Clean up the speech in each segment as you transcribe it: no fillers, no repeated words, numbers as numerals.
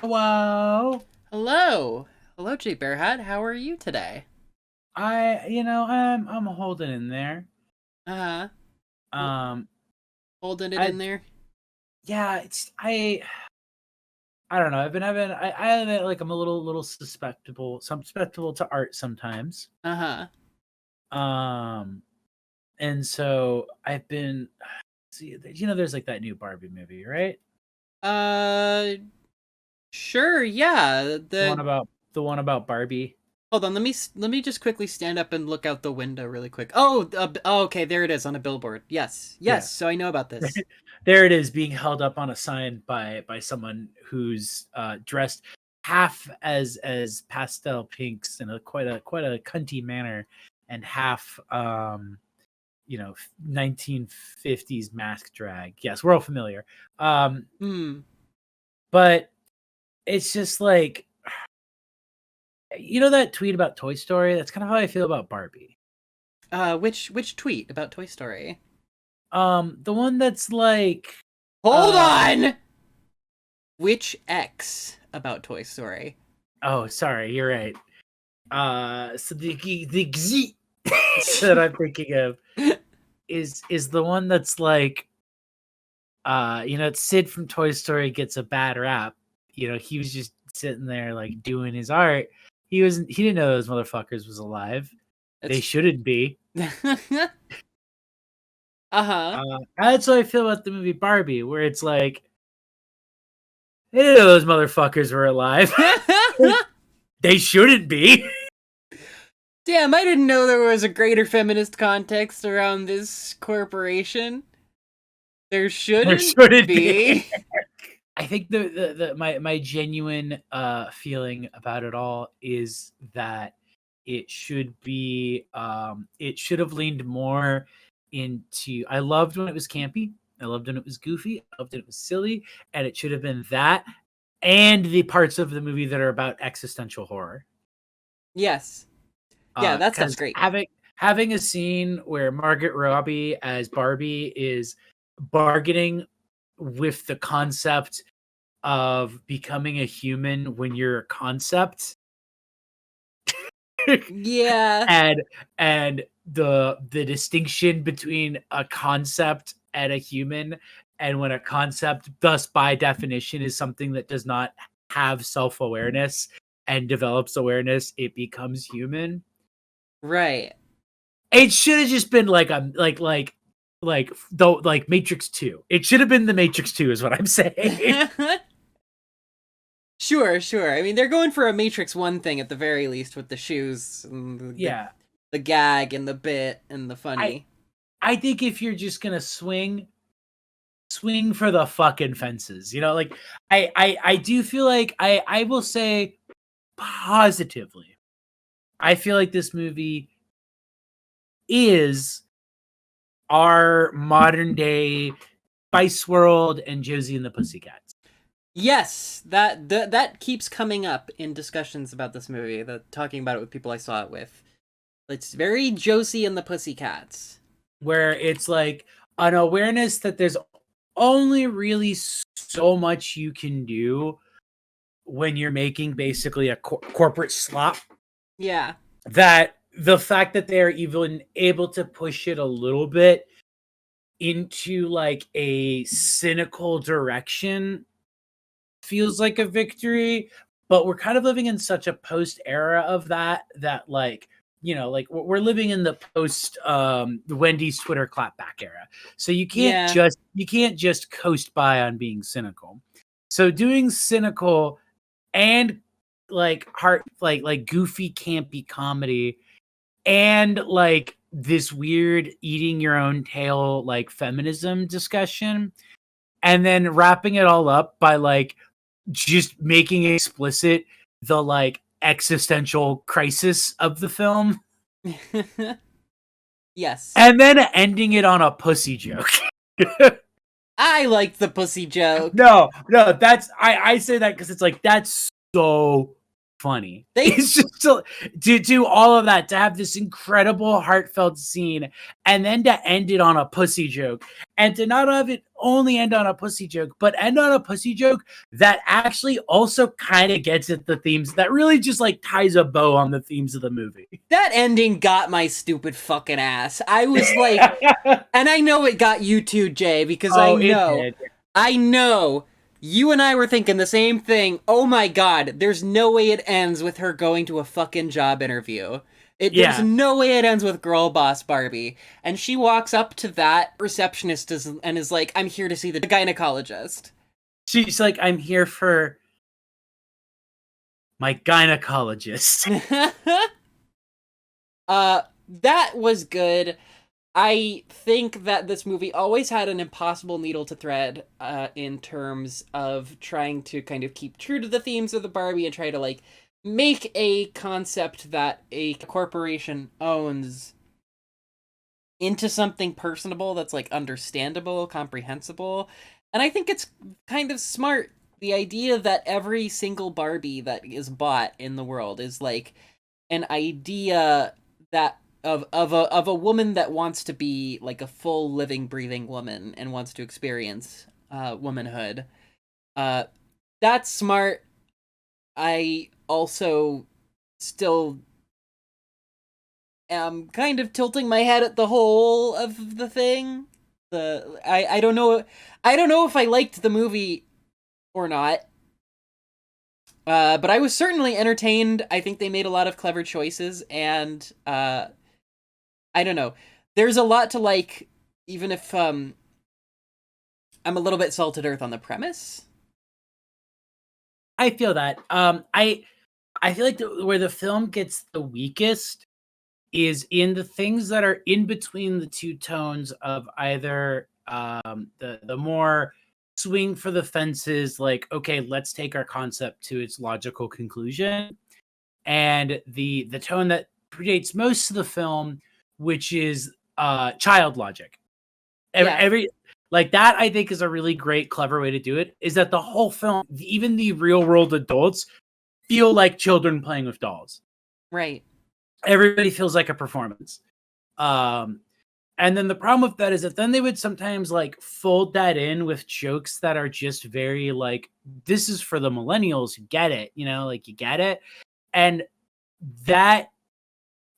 Hello. Hello. Hello, J Bear Hat. How are you today? I'm holding in there. Uh-huh. Ho- Um, Holding it I in there? yeah, I don't know. I admit, like, I'm a little susceptible to art sometimes. Uh-huh. Um, and so I've been see, there's like that new Barbie movie, right? Uh, sure, yeah. The one The about the one about Barbie. Hold on, let me just quickly stand up and look out the window really quick. Oh, okay, there it is on a billboard. Yes. Yeah. Yes, so I know about this. There it is, being held up on a sign by someone who's dressed half as pastel pinks in a quite a cunty manner, and half 1950s mask drag. Yes, we're all familiar. um Hmm. but it's just like, that tweet about Toy Story. That's kind of how I feel about Barbie. Which tweet about Toy Story? The one that's like, Hold uh on! Which X about Toy Story? oh, sorry, you're right. So the Gzi that I'm thinking of is the one that's like, it's Sid from Toy Story gets a bad rap. He was just sitting there like doing his art. He didn't know those motherfuckers was alive. They It's shouldn't be. Uh-huh. That's how I feel about the movie Barbie, where it's like, they didn't know those motherfuckers were alive. They shouldn't be. Damn, I didn't know there was a greater feminist context around this corporation. There There shouldn't shouldn't be. be. I think my genuine feeling about it all is that it should have leaned more into. I loved when it was campy. I loved when it was goofy. I loved when it was silly, and it should have been that and the parts of the movie that are about existential horror. Yes. Yeah, that stuff's Because great. having a scene where Margaret Robbie as Barbie is bargaining with the concept of becoming a human when you're a concept, Yeah. and the distinction between a concept and a human, and when a concept, thus by definition, is something that does not have self-awareness and develops awareness, it becomes human. Right. It should have just been like a like Matrix 2. It should have been the Matrix 2 is what I'm saying. Sure, sure. I mean, they're going for a Matrix 1 thing at the very least with the shoes and Yeah. the gag and the bit and the I funny. I think if you're just gonna swing for the fucking fences. Like, I do feel like, I will say positively, I feel like this movie is our modern day Spice World and Josie and the Pussycats. Yes, that keeps coming up in discussions about this movie, talking about it with people I saw it with. It's very Josie and the Pussycats. Where it's like an awareness that there's only really so much you can do when you're making basically a corporate slop, Yeah. that the fact that they're even able to push it a little bit into like a cynical direction feels like a victory. But we're kind of living in such a post era of that, like, like we're living in the post the Wendy's Twitter clapback era. So Yeah. you can't just coast by on being cynical. So doing cynical and like heart, like goofy campy comedy, and like this weird eating your own tail like feminism discussion, and then wrapping it all up by like just making explicit the like existential crisis of the film, Yes. and then ending it on a pussy joke. I like the pussy joke. No, I say that because it's like, that's so funny. They It's just to do all of that, to have this incredible heartfelt scene, and then to end it on a pussy joke, and to not have it only end on a pussy joke, but end on a pussy joke that actually also kind of gets at the themes, that really just like ties a bow on the themes of the movie. That ending got my stupid fucking ass. I was like, and I know it got you too, Jay, because Oh, it did. I know you and I were thinking the same thing. Oh my god, there's no way it ends with her going to a fucking job interview. There's no way it ends with girl boss Barbie. And she walks up to that receptionist and is like, I'm here to see the gynecologist. She's like, I'm here for my gynecologist. That was good. I think that this movie always had an impossible needle to thread in terms of trying to kind of keep true to the themes of the Barbie and try to like make a concept that a corporation owns into something personable that's like understandable, comprehensible. And I think it's kind of smart, the idea that every single Barbie that is bought in the world is like an idea that of a woman that wants to be like a full living breathing woman and wants to experience womanhood. That's smart. I also still am kind of tilting my head at the whole of the thing. I don't know if I liked the movie or not. But I was certainly entertained. I think they made a lot of clever choices, and I don't know. There's a lot to like, even if I'm a little bit salted earth on the premise. I feel that. I feel like where the film gets the weakest is in the things that are in between the two tones of either the more swing for the fences, like, okay, let's take our concept to its logical conclusion, and the tone that predates most of the film, which is child logic. Every like that, I think, is a really great, clever way to do it. Is that the whole film, even the real world adults, feel like children playing with dolls. Right. Everybody feels like a performance. And then the problem with that is that then they would sometimes like fold that in with jokes that are just very like, this is for the millennials who get it, like you get it. And that,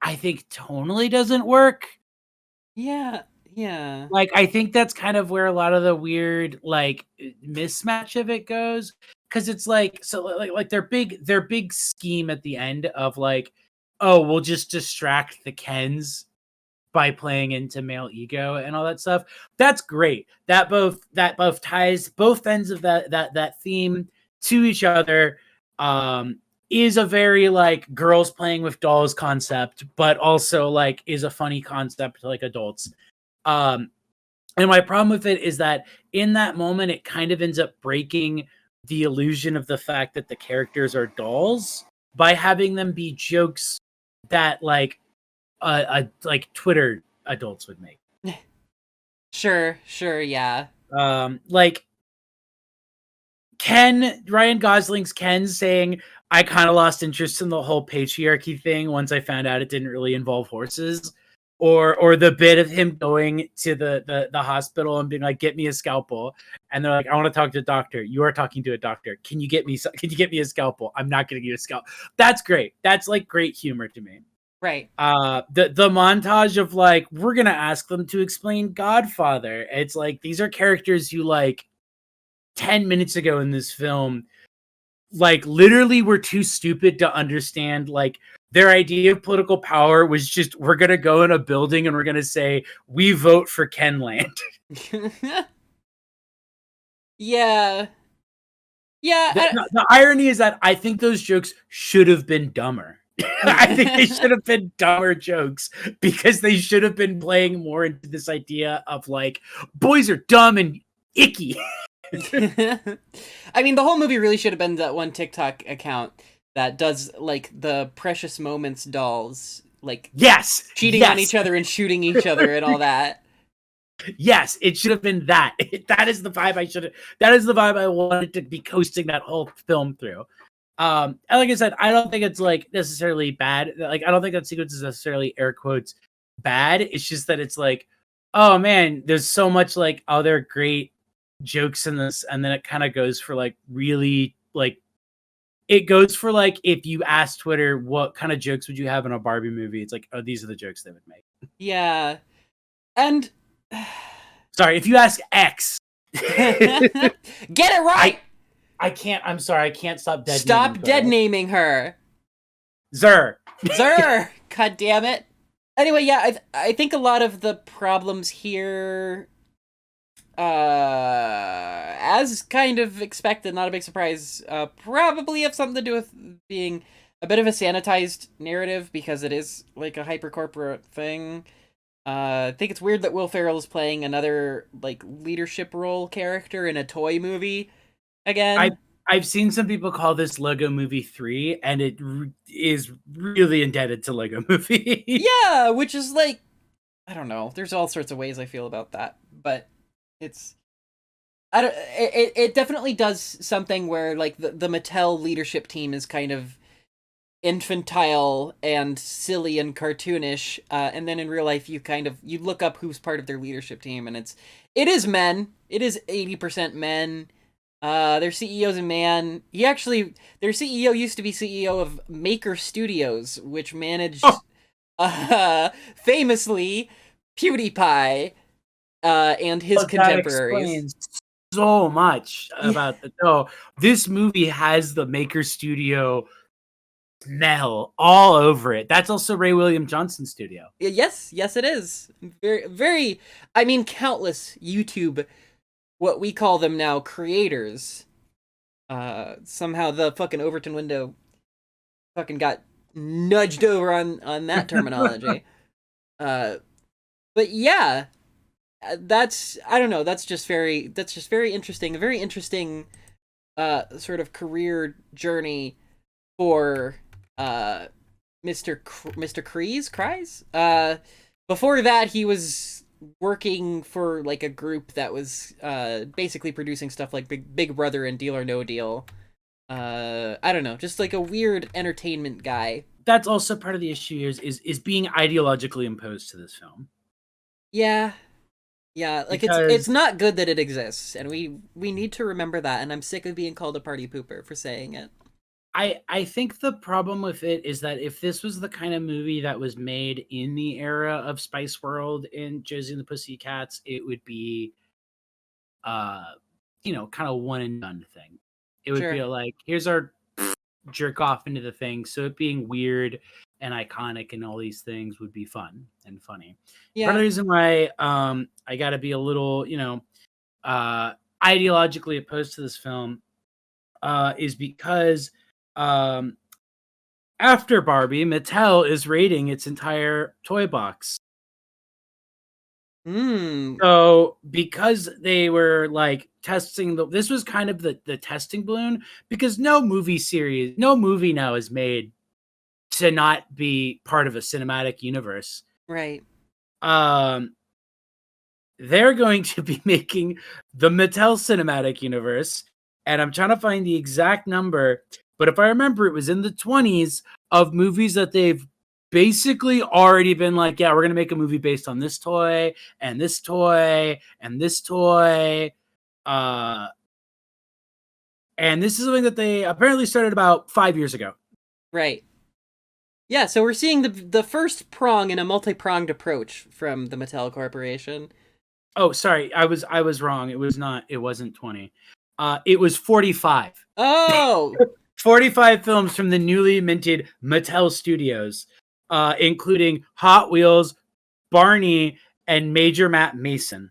I think, tonally doesn't work. Yeah. Like, I think that's kind of where a lot of the weird like mismatch of it goes. Cause it's like, so like their big scheme at the end of like, oh, we'll just distract the Kens by playing into male ego and all that stuff. That's great. That both ties both ends of that theme to each other. Is a very like girls playing with dolls concept, but also like is a funny concept to like adults. And my problem with it is that in that moment, it kind of ends up breaking the illusion of the fact that the characters are dolls by having them be jokes that like Twitter adults would make. Sure, yeah. Like Ryan Gosling's Ken saying, I kind of lost interest in the whole patriarchy thing once I found out it didn't really involve horses. Or the bit of him going to the hospital and being like, get me a scalpel. And they're like, I want to talk to a doctor. You are talking to a doctor. Can you get me a scalpel? I'm not going to get a scalpel. That's great. That's like great humor to me. Right. The montage of like, we're going to ask them to explain Godfather. It's like, these are characters who like 10 minutes ago in this film, like literally were too stupid to understand like their idea of political power was just, we're going to go in a building and we're going to say, we vote for Kenland. Yeah. The irony is that I think those jokes should have been dumber. I think they should have been dumber jokes because they should have been playing more into this idea of like, boys are dumb and icky. I mean, the whole movie really should have been that one TikTok account that does like the Precious Moments dolls, like cheating on each other and shooting each other and all that. Yes, it should have been that. That is the vibe that is the vibe I wanted to be coasting that whole film through. And like I said, I don't think it's like necessarily bad. Like, I don't think that sequence is necessarily air quotes bad. It's just that it's like, Oh man, there's so much like other great jokes in this, and then it kind of goes for like really like it goes for like if you ask Twitter what kind of jokes would you have in a Barbie movie, it's like, oh, these are the jokes they would make. Yeah. And Sorry, if you ask X, get it right. I can't. I'm sorry, I can't stop dead. Stop dead naming her. Zer. God damn it. Anyway, yeah, I think a lot of the problems here, as kind of expected, not a big surprise, probably have something to do with being a bit of a sanitized narrative, because it is like a hyper corporate thing. I think it's weird that Will Ferrell is playing another like leadership role character in a toy movie again. I've seen some people call this Lego Movie 3, and it is really indebted to Lego Movie. Yeah, which is like, I don't know. There's all sorts of ways I feel about that, but it's, I don't. It definitely does something where like the Mattel leadership team is kind of infantile and silly and cartoonish, and then in real life you look up who's part of their leadership team, and it is men. It is 80% men. Their CEO's a man. Their CEO used to be CEO of Maker Studios, which managed, famously, PewDiePie, and his contemporaries. That explains so much about the show. This movie has the Maker Studio smell all over it. That's also Ray William Johnson's studio. Yes, it is. Very, very. I mean, countless YouTube, what we call them now, creators. Somehow the fucking Overton window fucking got nudged over on that terminology. But yeah, I don't know. That's just very interesting. A very interesting, sort of career journey for Mr. Kreis. Before that, he was working for like a group that was basically producing stuff like Big Brother and Deal or No Deal. I don't know, just like a weird entertainment guy. That's also part of the issue is being ideologically imposed to this film. Yeah, like it's not good that it exists, and we need to remember that. And I'm sick of being called a party pooper for saying it. I think the problem with it is that if this was the kind of movie that was made in the era of Spice World and Josie and the Pussycats, it would be, kind of one and done thing. It would be like, here's our jerk off into the thing. So it being weird and iconic and all these things would be fun and funny. Yeah. Part of the reason why I got to be a little, ideologically opposed to this film is because after Barbie, Mattel is rating its entire toy box. So because they were like testing this was kind of the testing balloon, because no movie now is made to not be part of a cinematic universe. Right. They're going to be making the Mattel cinematic universe, and I'm trying to find the exact number, but if I remember, it was in the 20s of movies that they've basically already been like, yeah, we're going to make a movie based on this toy and this toy and this toy. And this is something that they apparently started about 5 years ago. Right. Yeah, so we're seeing the first prong in a multi-pronged approach from the Mattel Corporation. Oh, sorry. I was wrong. It wasn't 20. It was 45. Oh! 45 films from the newly minted Mattel Studios, including Hot Wheels, Barney, and Major Matt Mason.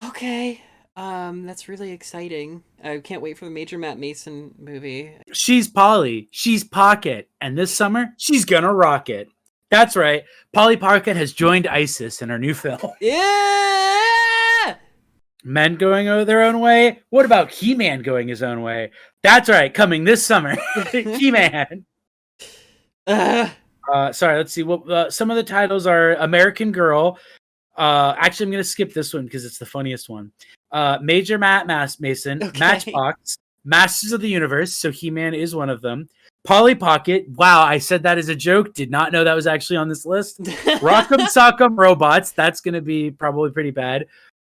Okay. That's really exciting. I can't wait for the Major Matt Mason movie. She's Polly. She's Pocket. And this summer, she's gonna rock it. That's right. Polly Pocket has joined ISIS in her new film. Yeah! Men going their own way? What about He-Man going his own way? That's right. Coming this summer. He-Man. Sorry, let's see. What some of the titles are: American Girl. Actually, I'm going to skip this one because it's the funniest one. Major Matt Mason, okay. Matchbox, Masters of the Universe. So He-Man is one of them. Polly Pocket. Wow, I said that as a joke. Did not know that was actually on this list. Rock'em Sock'em Robots. That's going to be probably pretty bad.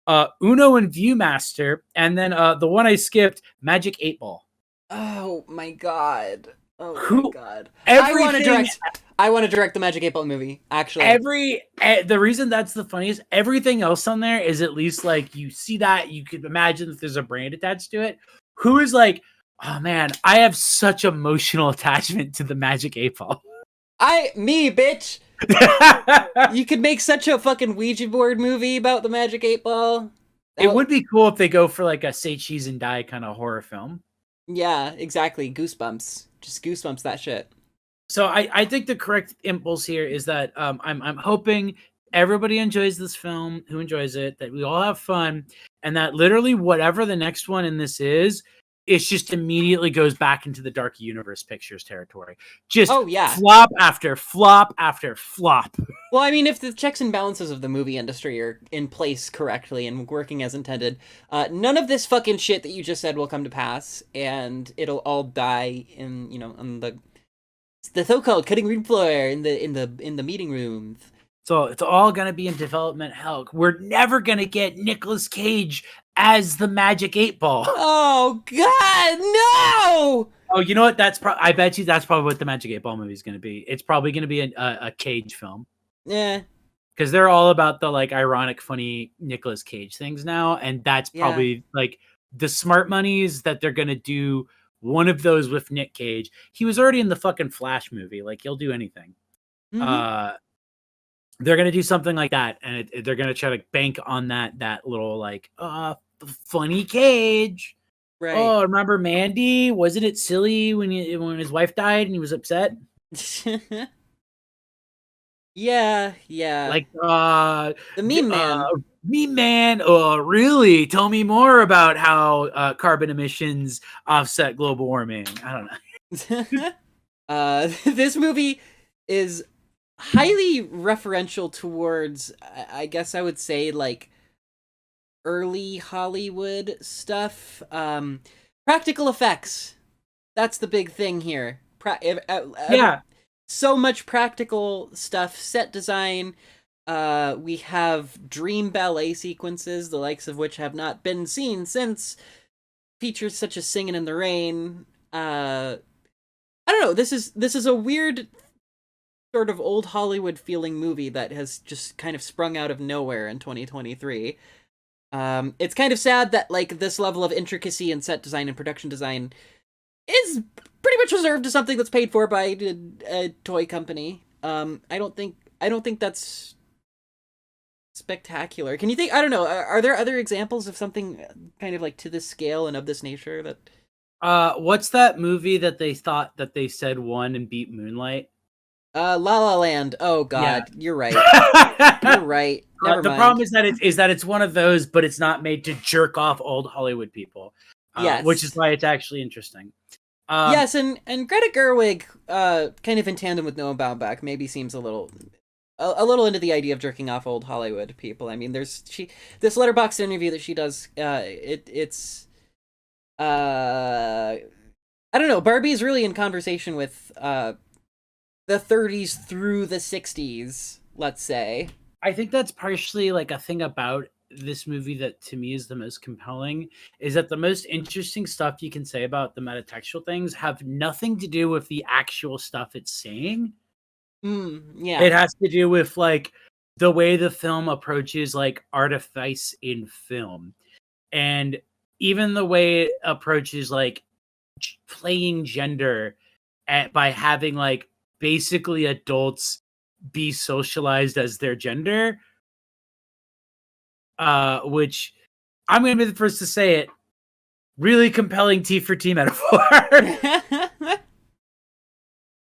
Uno and Viewmaster. And then the one I skipped, Magic 8 Ball. Oh my god. Oh my Who? god. Everything. I want to direct the Magic 8 Ball movie, actually. The reason that's the funniest, everything else on there is at least like you see that, you could imagine that there's a brand attached to it. Who is like, oh man, I have such emotional attachment to the Magic 8 Ball. Me, bitch. You could make such a fucking Ouija board movie about the Magic 8 Ball. It would be cool if they go for like a say cheese and die kind of horror film. Yeah, exactly. Goosebumps. Just goosebumps that shit. So I think the correct impulse here is that I'm hoping everybody enjoys this film, who enjoys it, that we all have fun, and that literally whatever the next one in this is, it just immediately goes back into the Dark Universe Pictures territory. Just flop after flop after flop. Well, I mean, if the checks and balances of the movie industry are in place correctly and working as intended, none of this fucking shit that you just said will come to pass, and it'll all die in, on the so-called cutting room floor in the meeting rooms. So it's all gonna be in development hell. We're never gonna get Nicolas Cage as the Magic 8 Ball. Oh God, no! Oh, you know what? I bet you that's probably what the Magic 8 Ball movie is gonna be. It's probably gonna be a Cage film. Yeah. Because they're all about the like ironic, funny Nicolas Cage things now, and that's probably like the smart money is that they're gonna do one of those with Nick Cage. He was already in the fucking Flash movie. Like he'll do anything. Mm-hmm. They're gonna do something like that, and they're gonna try to bank on that little like funny Cage. Right. Oh, remember Mandy? Wasn't it silly when his wife died and he was upset? Yeah. Like the meme man. Meme man. Oh, really? Tell me more about how carbon emissions offset global warming. I don't know. This movie is highly referential towards, I guess I would say, like early Hollywood stuff. Practical effects. That's the big thing here. Yeah. So much practical stuff, set design. We have dream ballet sequences, the likes of which have not been seen since features such as Singin' in the Rain. I don't know. This is a weird sort of old Hollywood feeling movie that has just kind of sprung out of nowhere in 2023. It's kind of sad that like this level of intricacy in set design and production design is pretty much reserved to something that's paid for by a toy company. I don't think that's spectacular. Can you think? I don't know. Are there other examples of something kind of like to this scale and of this nature that? What's that movie that they thought that they said won and beat Moonlight? La La Land. Oh God, You're right. You're right. Never the mind. problem is that it's one of those, but it's not made to jerk off old Hollywood people. Yes. Which is why it's actually interesting. Yes, and Greta Gerwig, kind of in tandem with Noah Baumbach, maybe seems a little into the idea of jerking off old Hollywood people. I mean, this Letterboxd interview that she does, it's I don't know. Barbie's really in conversation with the 30s through the 60s, let's say. I think that's partially like a thing about this movie that to me is the most compelling, is that the most interesting stuff you can say about the metatextual things have nothing to do with the actual stuff it's saying. Yeah. It has to do with like the way the film approaches like artifice in film, and even the way it approaches like playing gender by having like basically adults be socialized as their gender, which I'm going to be the first to say it, really compelling T for T metaphor.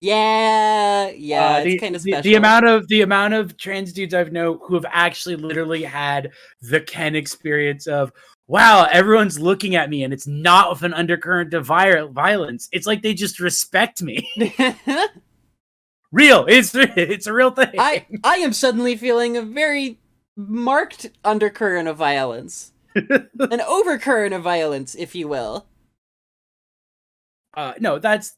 It's kind of special. The amount of trans dudes I've known who have actually literally had the Ken experience of, wow, everyone's looking at me and it's not with an undercurrent of violence. It's like they just respect me. Real. It's a real thing. I am suddenly feeling a very marked undercurrent of violence. An overcurrent of violence, if you will. No, that's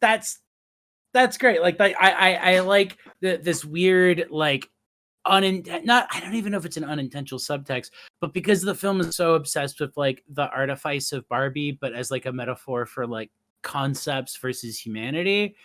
that's great. Like I like this weird like not I don't even know if it's an unintentional subtext, but because the film is so obsessed with like the artifice of Barbie, but as like a metaphor for like concepts versus humanity,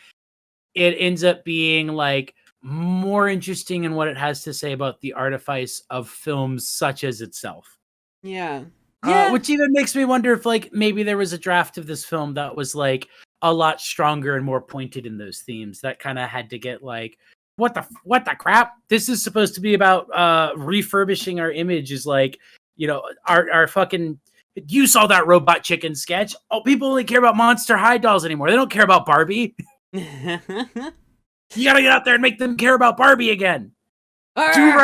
it ends up being like more interesting in what it has to say about the artifice of films such as itself. Yeah. Yeah. Which even makes me wonder if like maybe there was a draft of this film that was like a lot stronger and more pointed in those themes that kind of had to get like what the crap, this is supposed to be about refurbishing our image is like, you know, our fucking, you saw that Robot Chicken sketch. Oh, people only care about Monster High dolls anymore, they don't care about Barbie. You gotta get out there and make them care about Barbie again. Do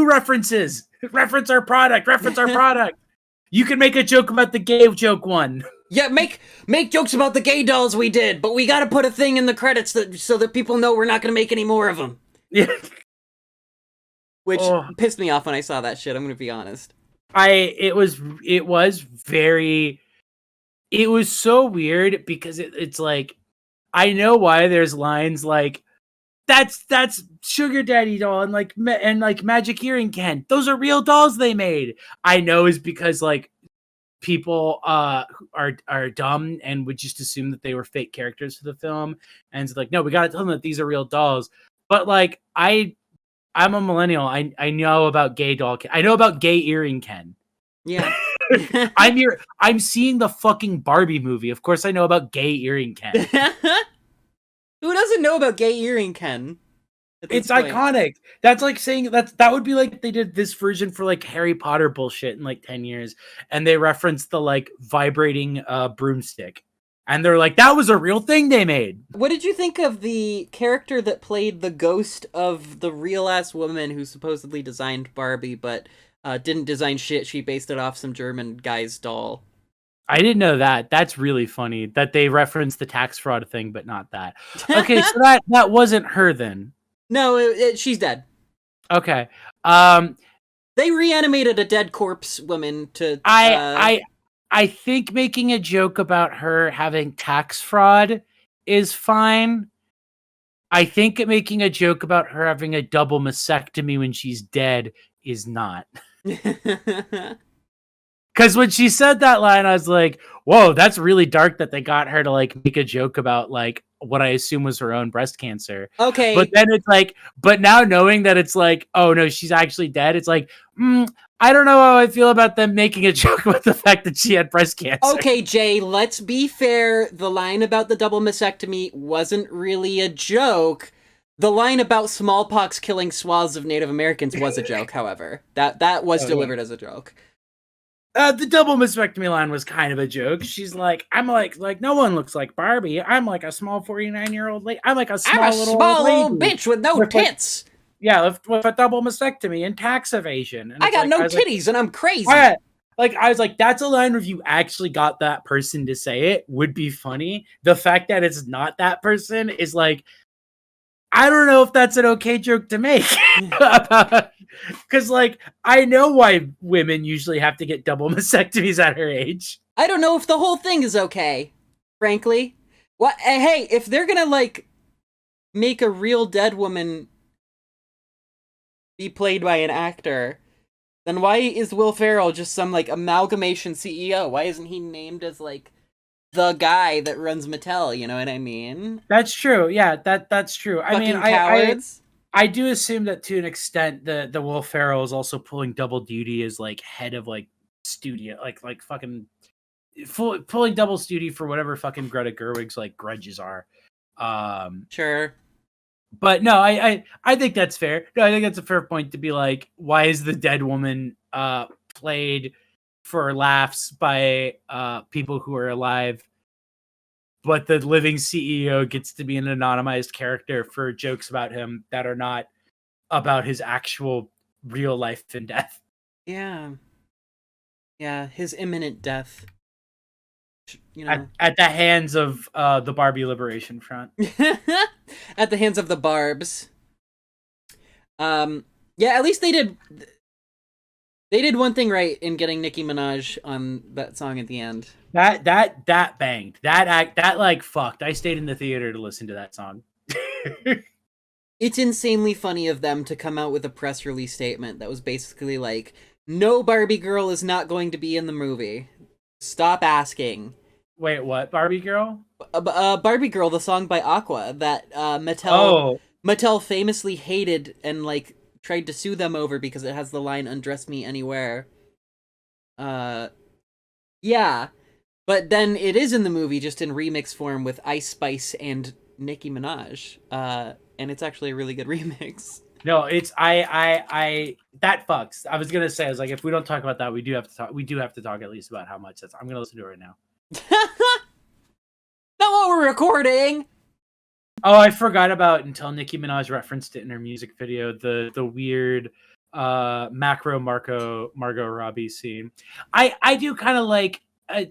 references reference our product. You can make a joke about the gay joke one. Yeah, make jokes about the gay dolls we did, but we gotta put a thing in the credits so that people know we're not gonna make any more of them. Yeah. Which pissed me off when I saw that shit, I'm gonna be honest. It was so weird because it's like, I know why there's lines like, that's Sugar Daddy doll and like Magic Earring Ken. Those are real dolls they made. I know is because like people are dumb and would just assume that they were fake characters for the film, and it's like, no, we gotta tell them that these are real dolls. But like I'm a millennial. I know about gay doll Ken. I know about gay earring Ken. Yeah. I'm seeing the fucking Barbie movie. Of course I know about gay earring Ken. Who doesn't know about gay earring Ken? It's iconic. That's like saying that would be like if they did this version for like Harry Potter bullshit in like 10 years and they referenced the like vibrating broomstick. And they're like, that was a real thing they made. What did you think of the character that played the ghost of the real ass woman who supposedly designed Barbie, but didn't design shit? She based it off some German guy's doll. I didn't know that. That's really funny that they referenced the tax fraud thing, but not that. Okay, so that wasn't her then. No, she's dead. Okay. They reanimated a dead corpse woman to. I think making a joke about her having tax fraud is fine. I think making a joke about her having a double mastectomy when she's dead is not. Because when she said that line, I was like, whoa, that's really dark that they got her to like make a joke about like what I assume was her own breast cancer. Okay. But then it's like, but now knowing that it's like, oh no, she's actually dead. It's like, I don't know how I feel about them making a joke about the fact that she had breast cancer. Okay, Jay, let's be fair. The line about the double mastectomy wasn't really a joke. The line about smallpox killing swaths of Native Americans was a joke, however. That was delivered as a joke. The double mastectomy line was kind of a joke. She's like, I'm like no one looks like Barbie. I'm like a small 49-year-old lady. I'm like a small old bitch with no tits. With a double mastectomy and tax evasion. And I got no titties and I'm crazy. I was like, that's a line where if you actually got that person to say it would be funny. The fact that it's not that person is like, I don't know if that's an okay joke to make. Because, like, I know why women usually have to get double mastectomies at her age. I don't know if the whole thing is okay, frankly. What? Hey, if they're gonna, like, make a real dead woman be played by an actor, then why is Will Ferrell just some, like, amalgamation CEO? Why isn't he named as, like, the guy that runs Mattel, you know what I mean? That's true. Yeah, that's true. Fucking cowards. I do assume that to an extent the Will Ferrell is also pulling double duty as like head of like studio, like fucking pulling double duty for whatever fucking Greta Gerwig's like grudges are. Sure. But no, I think that's fair. No, I think that's a fair point to be like, why is the dead woman played for laughs by people who are alive, but the living CEO gets to be an anonymized character for jokes about him that are not about his actual real life and death. Yeah. Yeah, his imminent death. You know, at the hands of the Barbie Liberation Front. At the hands of the Barbs. Yeah, at least they They did one thing right in getting Nicki Minaj on that song at the end. That banged. That like fucked. I stayed in the theater to listen to that song. It's insanely funny of them to come out with a press release statement that was basically like, no Barbie Girl is not going to be in the movie. Stop asking. Wait, what? Barbie Girl? Barbie Girl, the song by Aqua that Oh, Mattel famously hated and like tried to sue them over because it has the line "Undress Me Anywhere." Uh, yeah, but then it is in the movie just in remix form with Ice Spice and Nicki Minaj. And it's actually a really good remix. no, it's I that fucks. I was gonna say, I was like, if we don't talk about that, we do have to talk. We do have to talk at least about how much that's. I'm gonna listen to it right now. Not what we're recording. Oh, I forgot about until Nicki Minaj referenced it in her music video. The weird macro Margot Robbie scene. I do kind of like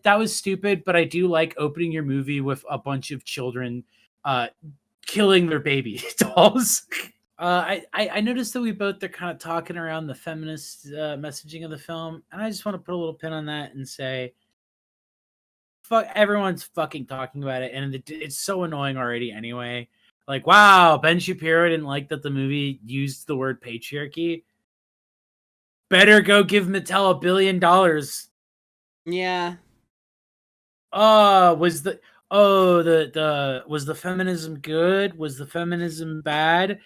that was stupid, but I do like opening your movie with a bunch of children uh killing their baby dolls. I noticed that we both are kind of talking around the feminist messaging of the film, and I just want to put a little pin on that and say, fuck, everyone's fucking talking about it, and it's so annoying already anyway. Like, wow, Ben Shapiro didn't like that the movie used the word patriarchy. Better go give Mattel $1 billion. Yeah. Was the was the feminism good? Was the feminism bad?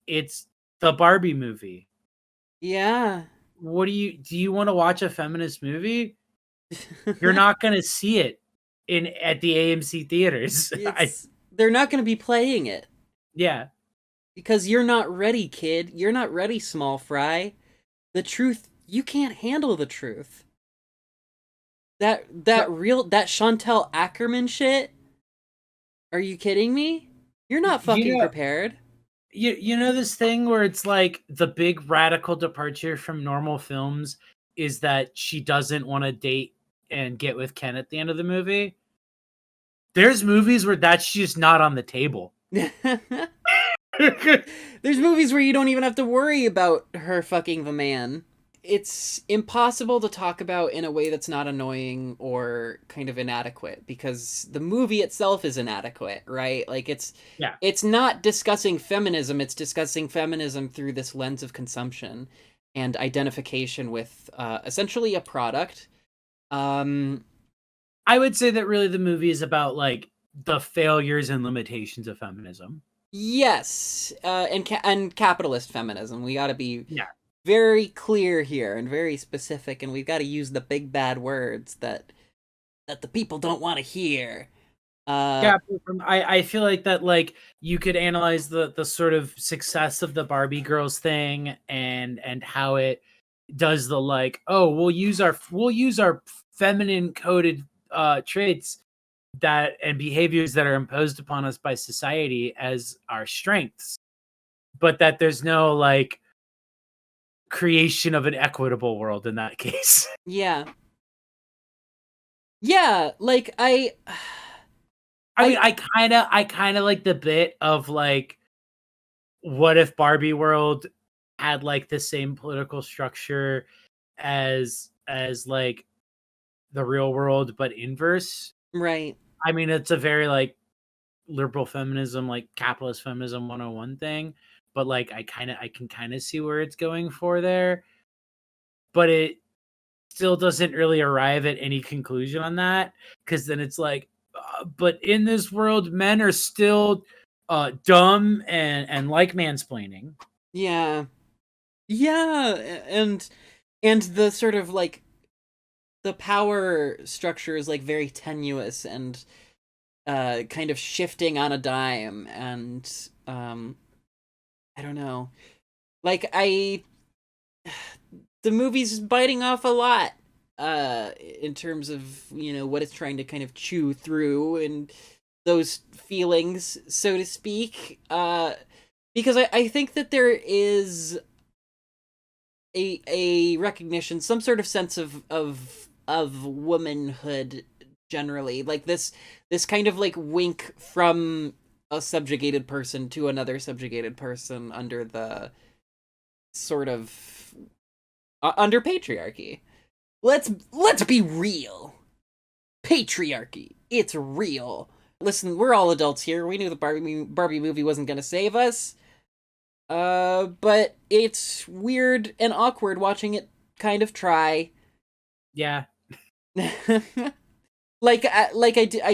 It's the Barbie movie. Yeah. What do you want to watch a feminist movie? You're not gonna see it at the AMC theaters. They're not going to be playing it Yeah. because you're not ready, kid. You're not ready, small fry. The truth, you can't handle the truth. That Chantel Ackerman shit. Are you kidding me? You're not fucking prepared. You know this thing where it's like the big radical departure from normal films is that she doesn't want to date and get with Ken at the end of the movie. There's movies where that's just not on the table. There's movies where you don't even have to worry about her fucking the man. It's impossible to talk about in a way that's not annoying or kind of inadequate because the movie itself is inadequate, right? Like it's not discussing feminism, it's discussing feminism through this lens of consumption and identification with essentially a product. I would say that really the movie is about like the failures and limitations of feminism. Yes, and capitalist feminism. We got to be very clear here and very specific, and we've got to use the big bad words that the people don't want to hear. I feel like that like you could analyze the sort of success of the Barbie Girls thing and how it does the like, oh, we'll use our feminine coded traits that and behaviors that are imposed upon us by society as our strengths, but that there's no like creation of an equitable world in that case. Yeah, like I mean, I kind of like the bit of like, what if Barbie world had like the same political structure as like the real world, but inverse. Right. I mean, it's a very like liberal feminism, like capitalist feminism 101 thing, but like I can kind of see where it's going for there, but it still doesn't really arrive at any conclusion on that, because then it's like, but in this world, men are still dumb and like mansplaining. Yeah. Yeah, and the sort of like the power structure is like very tenuous and kind of shifting on a dime, and I don't know. Like the movie's biting off a lot in terms of, you know, what it's trying to kind of chew through and those feelings, so to speak. Because I think that there is a recognition, some sort of sense of womanhood generally, like this kind of like wink from a subjugated person to another subjugated person under the sort of under patriarchy. Let's be real. Patriarchy. It's real. Listen, we're all adults here. We knew the Barbie movie wasn't going to save us. But it's weird and awkward watching it kind of try. Yeah. I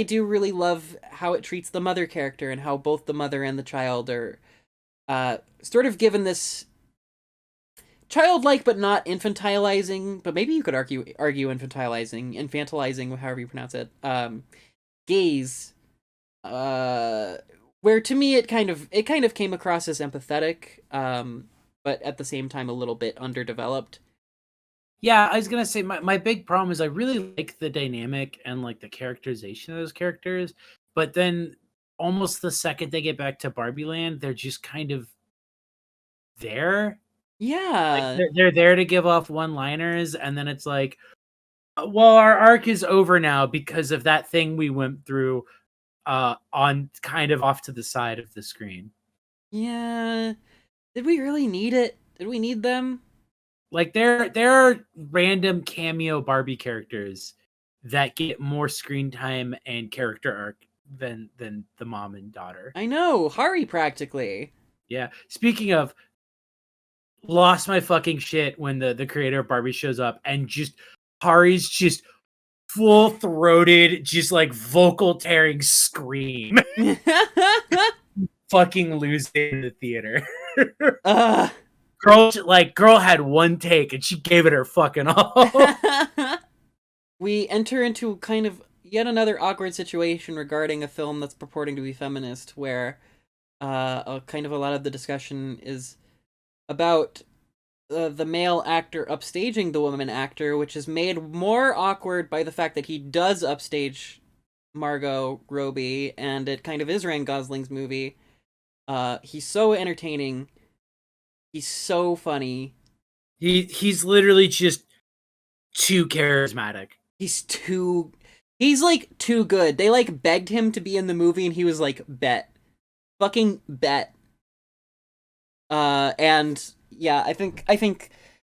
do really love how it treats the mother character and how both the mother and the child are sort of given this childlike but not infantilizing, but maybe you could argue infantilizing, however you pronounce it, gaze, where to me it kind of came across as empathetic, but at the same time a little bit underdeveloped. Yeah, I was gonna say my big problem is I really like the dynamic and like the characterization of those characters, but then almost the second they get back to Barbie Land, they're just kind of there. Like Yeah. they're there to give off one-liners, and then it's like, well, our arc is over now because of that thing we went through on kind of off to the side of the screen. Yeah. Did we really need it? Did we need them? Like there are random cameo Barbie characters that get more screen time and character arc than the mom and daughter. I know, Hari practically. Yeah. Speaking of, lost my fucking shit when the creator of Barbie shows up and just Hari's just full throated, just like vocal tearing scream. Fucking losing in the theater. Ugh. Girl had one take and she gave it her fucking all. We enter into kind of yet another awkward situation regarding a film that's purporting to be feminist, where kind of a lot of the discussion is about the male actor upstaging the woman actor, which is made more awkward by the fact that he does upstage Margot Robbie, and it kind of is Ryan Gosling's movie. He's so entertaining. He's so funny. He's literally just too charismatic. He's like too good. They like begged him to be in the movie and he was like, bet. Fucking bet. And yeah, I think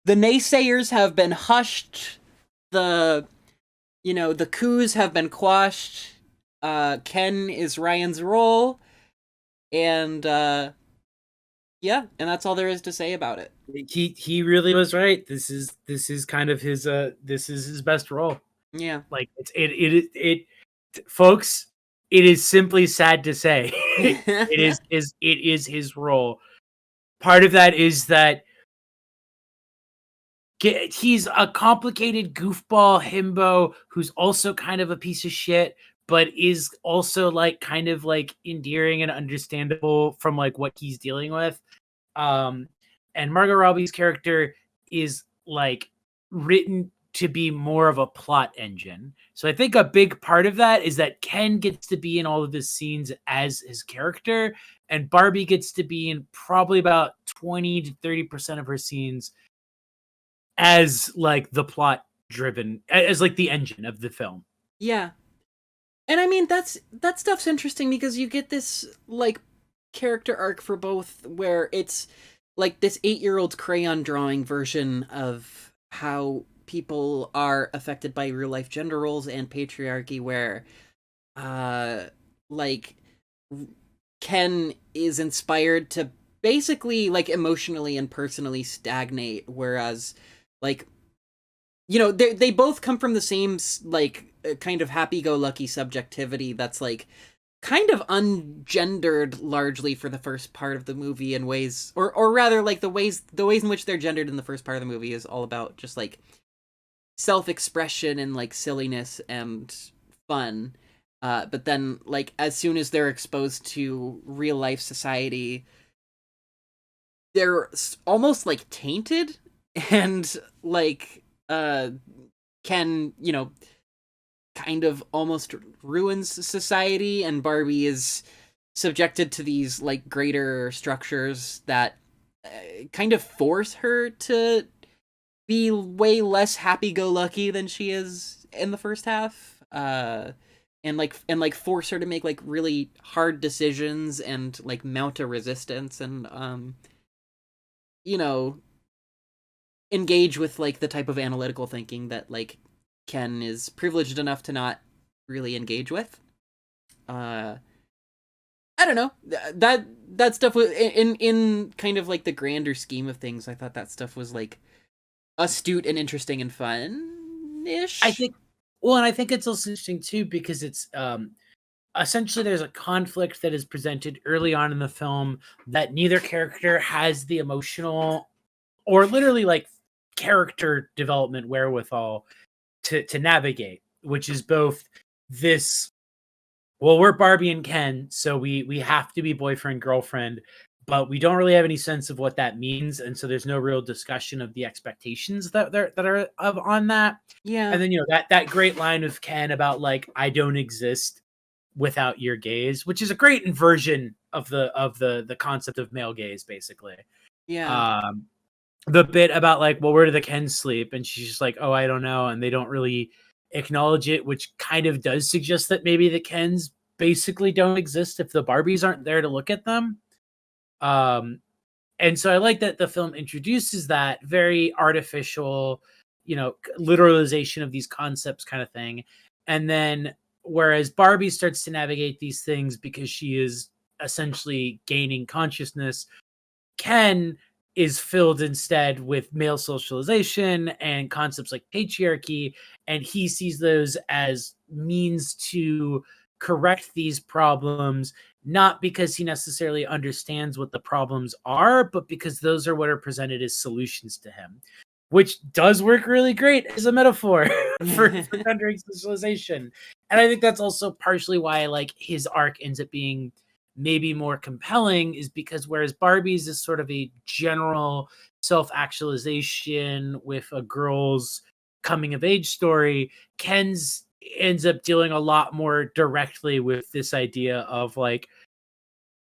the naysayers have been hushed. The coups have been quashed. Ken is Ryan's role. And yeah, and that's all there is to say about it. He really was right. This is kind of his this is his best role. Yeah. Like it folks, it is simply sad to say. it is his role. Part of that is that he's a complicated goofball himbo who's also kind of a piece of shit, but is also like kind of like endearing and understandable from like what he's dealing with. And Margot Robbie's character is like written to be more of a plot engine. So I think a big part of that is that Ken gets to be in all of his scenes as his character, and Barbie gets to be in probably about 20 to 30% of her scenes as like the plot driven, as like the engine of the film. Yeah. And I mean that stuff's interesting because you get this like character arc for both, where it's like this 8-year-old crayon drawing version of how people are affected by real life gender roles and patriarchy, where like Ken is inspired to basically like emotionally and personally stagnate, whereas like they both come from the same like kind of happy-go-lucky subjectivity that's like kind of ungendered largely for the first part of the movie in ways, or rather like the ways in which they're gendered in the first part of the movie is all about just like self-expression and like silliness and fun. But then like as soon as they're exposed to real life society, they're almost like tainted and like can kind of almost ruins society, and Barbie is subjected to these like greater structures that kind of force her to be way less happy-go-lucky than she is in the first half, and force her to make like really hard decisions and like mount a resistance, and engage with like the type of analytical thinking that like Ken is privileged enough to not really engage with. I don't know. That stuff was in kind of like the grander scheme of things. I thought that stuff was like astute and interesting and fun-ish. I think, well, and I think it's also interesting too because it's essentially there's a conflict that is presented early on in the film that neither character has the emotional or literally like character development wherewithal to navigate, which is both this, well, we're Barbie and Ken, so we have to be boyfriend girlfriend, but we don't really have any sense of what that means, and so there's no real discussion of the expectations that are of on that. Yeah. And then that great line of Ken about like I don't exist without your gaze, which is a great inversion of the concept of male gaze, basically. Yeah. Um, the bit about like, well, where do the Kens sleep? And she's just like, oh, I don't know, and they don't really acknowledge it, which kind of does suggest that maybe the Kens basically don't exist if the Barbies aren't there to look at them. Um, and so I like that the film introduces that very artificial, literalization of these concepts kind of thing. And then whereas Barbie starts to navigate these things because she is essentially gaining consciousness, Ken is filled instead with male socialization and concepts like patriarchy, and he sees those as means to correct these problems, not because he necessarily understands what the problems are, but because those are what are presented as solutions to him, which does work really great as a metaphor for rendering socialization. And I think that's also partially why like his arc ends up being maybe more compelling, is because whereas Barbie's is sort of a general self-actualization with a girl's coming of age story, Ken's ends up dealing a lot more directly with this idea of like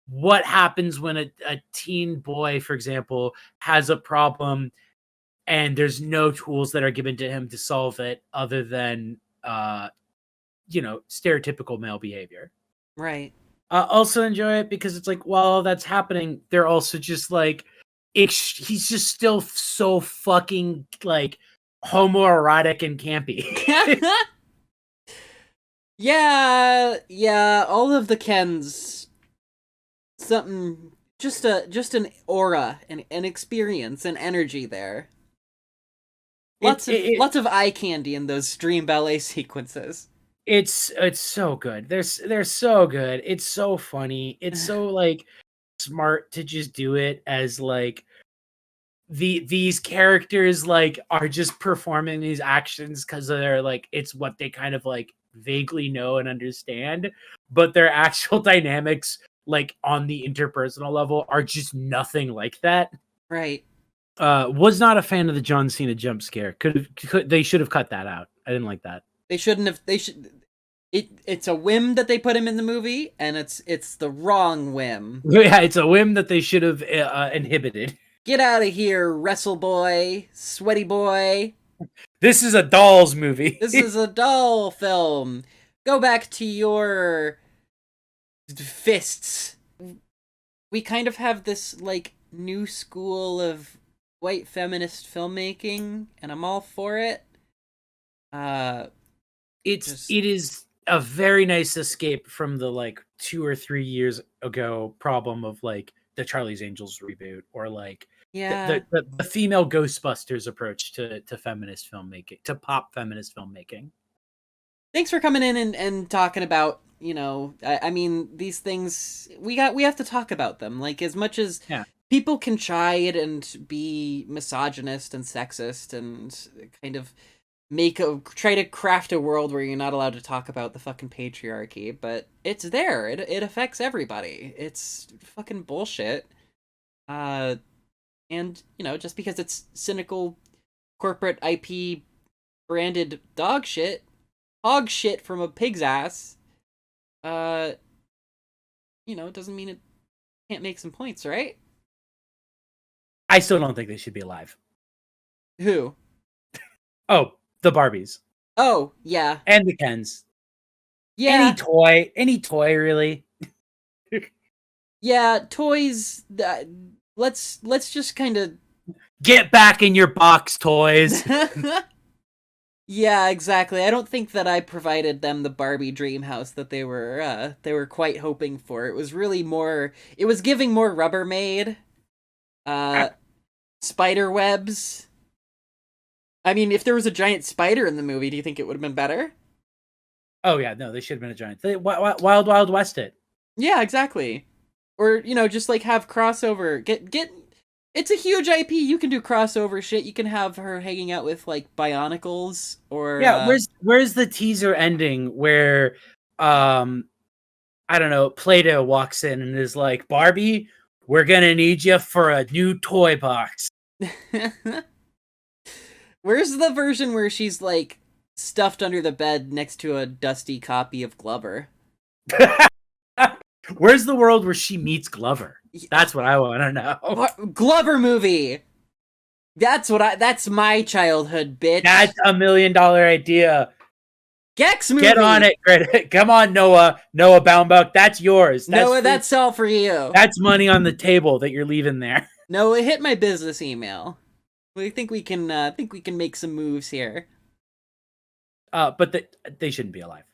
what happens when a teen boy, for example, has a problem and there's no tools that are given to him to solve it other than stereotypical male behavior. Right. Also enjoy it because it's like while that's happening, they're also just like he's just still so fucking like homoerotic and campy. Yeah, all of the Kens, something, just an aura, an experience, an energy there. Lots of eye candy in those dream ballet sequences. It's so good. They're so good. It's so funny. It's so like smart to just do it as like these characters like are just performing these actions because they're like it's what they kind of like vaguely know and understand, but their actual dynamics like on the interpersonal level are just nothing like that. Right. Was not a fan of the John Cena jump scare. They should have cut that out. I didn't like that. They shouldn't have. They should. It's a whim that they put him in the movie, and it's the wrong whim. Yeah, it's a whim that they should have inhibited. Get out of here, wrestle boy, sweaty boy. This is a dolls movie. This is a doll film. Go back to your fists. We kind of have this like new school of white feminist filmmaking, and I'm all for it. It is a very nice escape from the like 2 or 3 years ago problem of like the Charlie's Angels reboot or like the female Ghostbusters approach to feminist filmmaking, to pop feminist filmmaking. Thanks for coming in and talking about, I mean, these things, we have to talk about them. Like, as much as people can chide and be misogynist and sexist and kind of try to craft a world where you're not allowed to talk about the fucking patriarchy, but it's there. It affects everybody. It's fucking bullshit. And, just because it's cynical corporate IP branded dog shit, hog shit from a pig's ass, it doesn't mean it can't make some points, right? I still don't think they should be alive. Who? Oh, the Barbies. Oh, yeah. And the Kens. Yeah. Any toy really. Yeah, toys, let's just kind of Get back in your box, toys. Yeah, exactly. I don't think that I provided them the Barbie dream house that they were quite hoping for. It was really more. It was giving more Rubbermaid, spider webs. I mean, if there was a giant spider in the movie, do you think it would have been better? Oh yeah, no, they should have been a giant. Wild Wild West it. Yeah, exactly. Or just like have crossover. Get. It's a huge IP. You can do crossover shit. You can have her hanging out with like Bionicles or Yeah, where's the teaser ending where I don't know, Play-Doh walks in and is like, Barbie, we're gonna need you for a new toy box. Where's the version where she's like stuffed under the bed next to a dusty copy of Glover? Where's the world where she meets Glover? That's what I want to know. Glover movie. That's my childhood, bitch. That's $1 million idea. Gex movie. Get on it, Greta. Come on, Noah Baumbach. That's yours. Noah, that's all for you. That's money on the table that you're leaving there. Noah, hit my business email. We think we can make some moves here. But they shouldn't be alive.